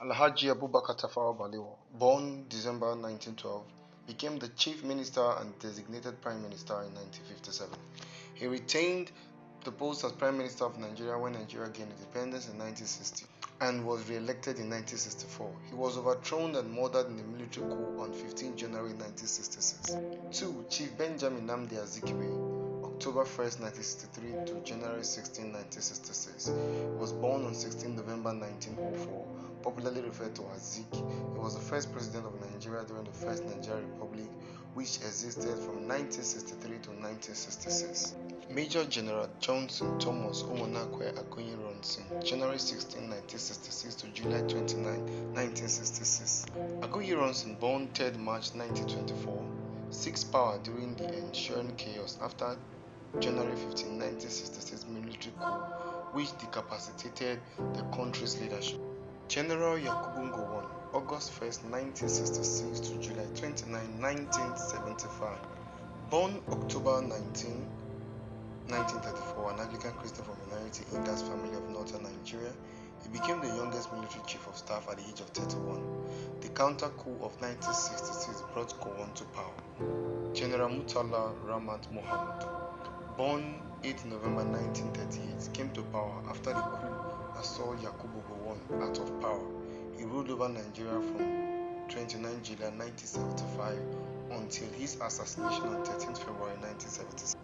Alhaji Abubakar Tafawa Balewa, born December 1912, became the Chief Minister and designated Prime Minister in 1957. He retained the post as Prime Minister of Nigeria when Nigeria gained independence in 1960 and was re-elected in 1964. He was overthrown and murdered in a military coup on 15 January 1966. 2. Chief Benjamin Namdi Azikwe, October 1st, 1963 to January 16, 1966. He was born on 16 November 1904, popularly referred to as Zik. He was the first president of Nigeria during the First Nigerian Republic, which existed from 1963 to 1966. Major General Johnson Thomas Omonakwe Aguiyi-Ironsi, January 16, 1966 to July 29, 1966. Aguiyi-Ironsi, born 3rd March 1924, seized power during the ensuing chaos after January 15, 1966 military coup, which decapacitated the country's leadership. General Yakubu Gowon, August 1st, 1966 to July 29, 1975. Born October 19, 1934, an Anglican Christian from minority Ingas family of northern Nigeria, he became the youngest military chief of staff at the age of 31. The counter-coup of 1966 brought Gowon to power. General Murtala Ramat Mohammed, born 8 November 1938, came to power after the coup that saw Yakubu Gowon out of power. He ruled over Nigeria from 29 July 1975 until his assassination on 13 February 1976.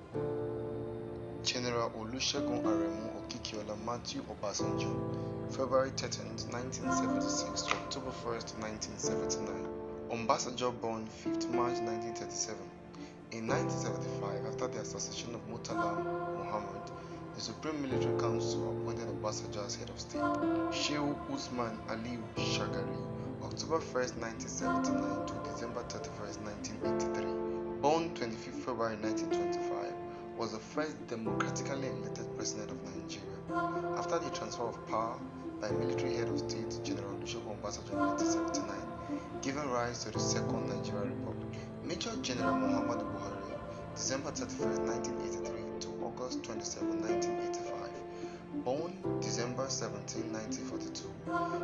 General Olusegun Aremu Okikiola Matthew Obasanjo, February 13, 1976 to October 1st, 1979. Obasanjo, born 5th March 1937. In 1975, after the assassination of Murtala Muhammad, the Supreme Military Council appointed Obasanjo as head of state. Shehu Usman Aliyu Shagari, October 1st, 1979 to December 31st, 1983. Born 25th February 1925, was the first democratically elected president of Nigeria. After the transfer of power by military head of state General Olusegun Obasanjo in 1979, giving rise to the Second Nigerian Republic. Major General Muhammadu Buhari, December 31st, 1983 to August 27, 1985. Born December 17, 1942,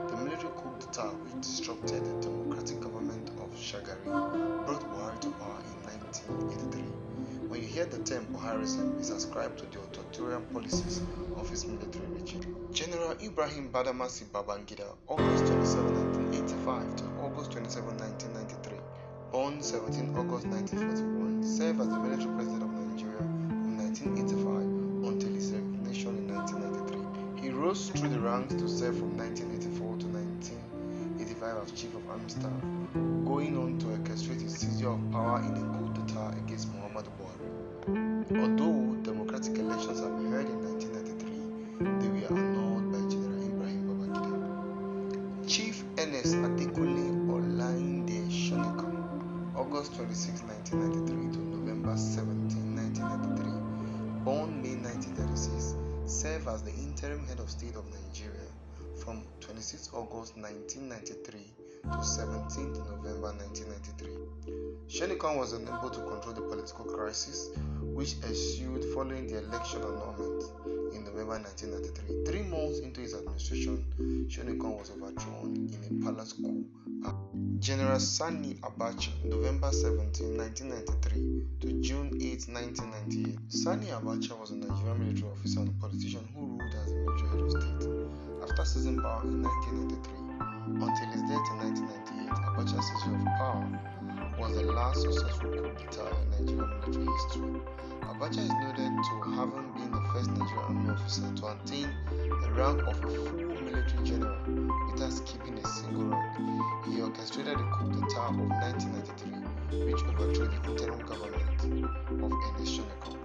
the military coup d'etat which disrupted the democratic government of Shagari brought Buhari to power in 1983. When you hear the term Buharism, is ascribed to the authoritarian policies of his military regime. General Ibrahim Badamasi Babangida, August 27, 1985 to August 27, 1993. Born 17 August 1941, served as the military president of Nigeria from 1985 until his resignation in 1993. He rose through the ranks to serve from 1984 to 1985 as Chief of Army Staff, going on to orchestrate his seizure of power in a coup d'etat against Muhammadu Buhari. Although democratic elections have been held in 1993, they were annulled by General Ibrahim Babangida. Chief Ernest Adekunle Olainde Shonekan, August 26, 1993 to November 17, 1993. Born May 1936, served as the interim head of state of Nigeria from 26 August 1993 to 17 November 1993. Shonekan was unable to control the political crisis which ensued following the election annulment in November 1993. 3 months into his administration, Shonekan was overthrown in a palace coup. General Sani Abacha, November 17, 1993 to June 8, 1998. Sani Abacha was a Nigerian military officer and a politician who ruled as the military head of state. After seizing power in 1993, until his death in 1998, Abacha's seizure of power was the last successful coup d'etat in Nigerian military history. Abacha is noted to having been the first Nigerian army officer to attain the rank of a full military general without skipping a single rank. He orchestrated the coup d'etat of 1993, which overthrew the interim government of Ernest Shonekan.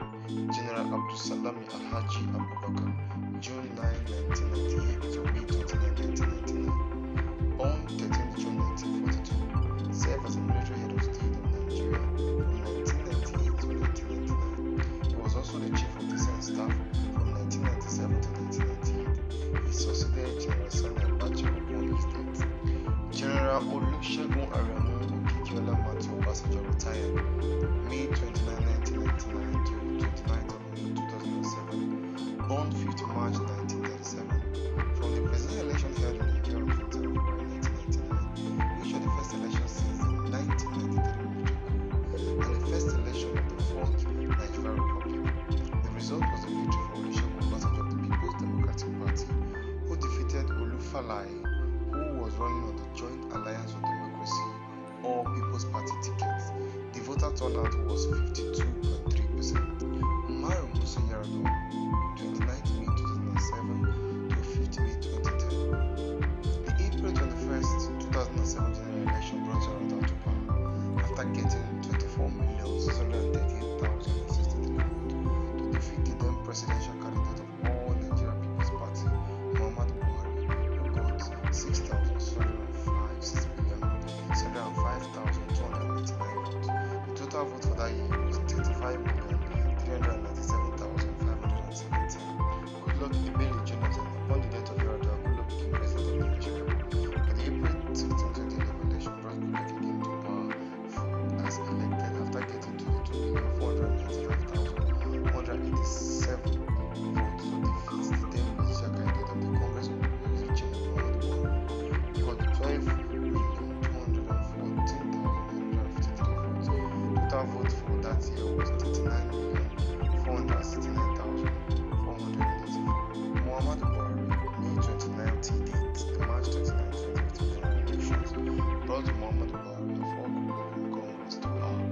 General Abdul Salami Alhaji Abubakar, June 9, 1998 to May 29, 1999. Born 13 June 1942, served as a military head of state of Nigeria from 1998 to 1999. He was also the chief of defense staff from 1997 to 1998. He succeeded General Sani Abacha upon his death. General Olusegun Aremu Okikiola Matthew Obasanjo retired May 29, 1999 to 29th of May 2007. Born 5th March 1937. From the presidential election held in Nigeria on 15 February was running on the Joint Alliance for Democracy or People's Party ticket. The voter turnout was 52.3%. Umaru Musa YAR'ADUA, 29th May 2007 to 5th May 2010. The April 21st, 2007 general election brought YAR'ADUA to power after getting 24,638,063 votes to defeat the then presidential candidate of all Nigeria People's Party, Muhammadu Buhari, who got 6,705,289 votes. The total vote for that year was 35,397,517. Goodluck Ebele Jonathan, upon the death of YAR'ADUA, Goodluck became president of Nigeria. But the April 16, 2011 election brought Goodluck again to power as elected after getting 22,495,187 votes to defeat the then presidential candidate of the Congress of People's Region, Muhammadu Buhari, who got 12,214,953 votes. Total vote for that year was 39,469,484. Muhammadu Buhari, May 29 till date, the March 29, 2015 general elections brought Muhammadu Buhari of all Republican Congress to power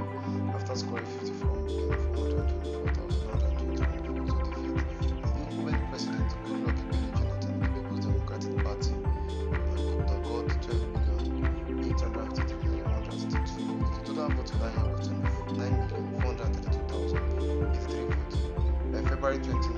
after scoring 54,424,921 votes to defeat the incumbent president Goodluck Ebele Jonathan of the People's Democratic Party that got 12,853,162 votes. The total vote for that year was 9,432,083 votes. By February 29,